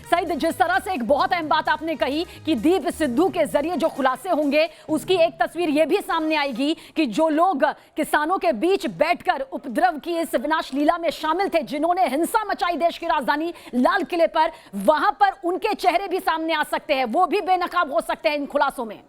सईद, जिस तरह से एक बहुत अहम बात आपने कही कि दीप सिद्धू के जरिए जो खुलासे होंगे उसकी एक तस्वीर यह भी सामने आएगी कि जो लोग किसानों के बीच बैठकर उपद्रव की इस विनाश लीला में शामिल थे, जिन्होंने हिंसा मचाई देश की राजधानी लाल किले पर, वहां पर उनके चेहरे भी सामने आ सकते हैं, वो भी बेनकाब हो सकते हैं इन खुलासों में।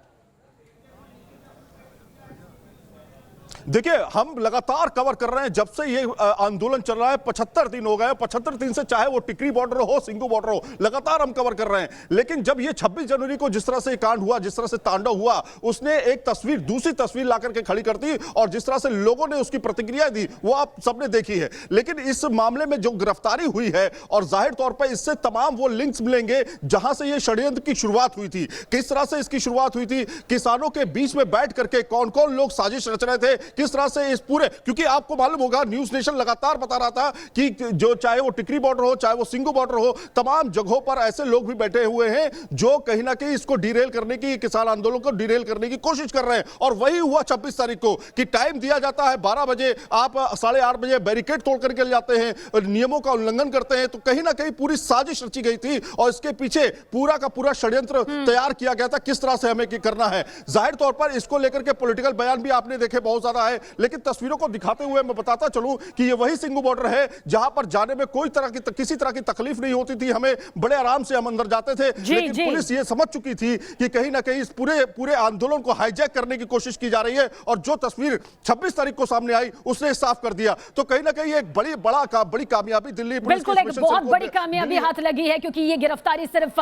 देखिए, हम लगातार कवर कर रहे हैं जब से ये आंदोलन चल रहा है। 75 दिन हो गए। 75 दिन से चाहे वो टिकरी बॉर्डर हो, सिंगू बॉर्डर हो, लगातार हम कवर कर रहे हैं। लेकिन जब ये 26 जनवरी को जिस तरह से कांड हुआ, जिस तरह से तांडव हुआ, उसने एक तस्वीर दूसरी तस्वीर ला करके खड़ी कर दी और जिस तरह से लोगों ने उसकी प्रतिक्रिया दी वो आप सबने देखी है। लेकिन इस मामले में जो गिरफ्तारी हुई है, और जाहिर तौर पर इससे तमाम वो लिंक्स मिलेंगे जहां से ये षड्यंत्र की शुरुआत हुई थी, किस तरह से इसकी शुरुआत हुई थी, किसानों के बीच में बैठ करके कौन कौन लोग साजिश रच रहे थे, किस तरह से इस पूरे, क्योंकि आपको मालूम होगा न्यूज नेशन लगातार बता रहा था कि जो चाहे वो टिकरी बॉर्डर हो, चाहे वो सिंगू बॉर्डर हो, तमाम जगहों पर ऐसे लोग भी बैठे हुए हैं जो कहीं ना कहीं इसको डिरेल करने की, किसान आंदोलन को डिरेल करने की कोशिश कर रहे हैं। और वही हुआ 26 तारीख को कि टाइम दिया जाता है 12 बजे, आप 8:30 बजे बैरिकेड तोड़ करके जाते हैं, नियमों का उल्लंघन करते हैं। तो कहीं ना कहीं पूरी साजिश रची गई थी और इसके पीछे पूरा का पूरा षड्यंत्र तैयार किया गया था, किस तरह से हमें करना है। जाहिर तौर पर इसको लेकर के पॉलिटिकल बयान भी आपने देखे बहुत ज्यादा है, लेकिन तस्वीरों को दिखाते हुए मैं बताता चलूं कि ये वही सिंगू बॉर्डर है जहां पर जाने में कोई तरह की किसी तरह की तकलीफ नहीं होती थी, हमें बड़े आराम से हम अंदर जाते थे। लेकिन पुलिस ये समझ चुकी थी कि कहीं ना कहीं इस पूरे आंदोलन को हाईजैक करने की कोशिश की जा रही है, और जो तस्वीर 26 तारीख को सामने आई उसने साफ कर दिया। तो कहीं ना कहीं एक बड़ी कामयाबी दिल्ली पुलिस बिल्कुल एक बहुत बड़ी कामयाबी हाथ लगी है, क्योंकि ये गिरफ्तारी सिर्फ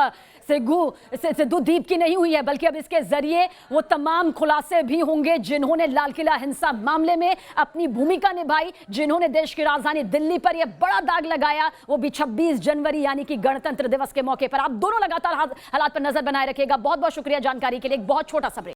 सिद्धू दीप की नहीं हुई है, बल्कि अब इसके जरिए वो तमाम खुलासे भी होंगे जिन्होंने लाल किला हिंसा मामले में अपनी भूमिका निभाई, जिन्होंने देश की राजधानी दिल्ली पर यह बड़ा दाग लगाया, वो भी 26 जनवरी यानी कि गणतंत्र दिवस के मौके पर। आप दोनों लगातार हालात पर नजर बनाए रखिएगा। बहुत बहुत शुक्रिया जानकारी के लिए। एक बहुत छोटा सा ब्रेक।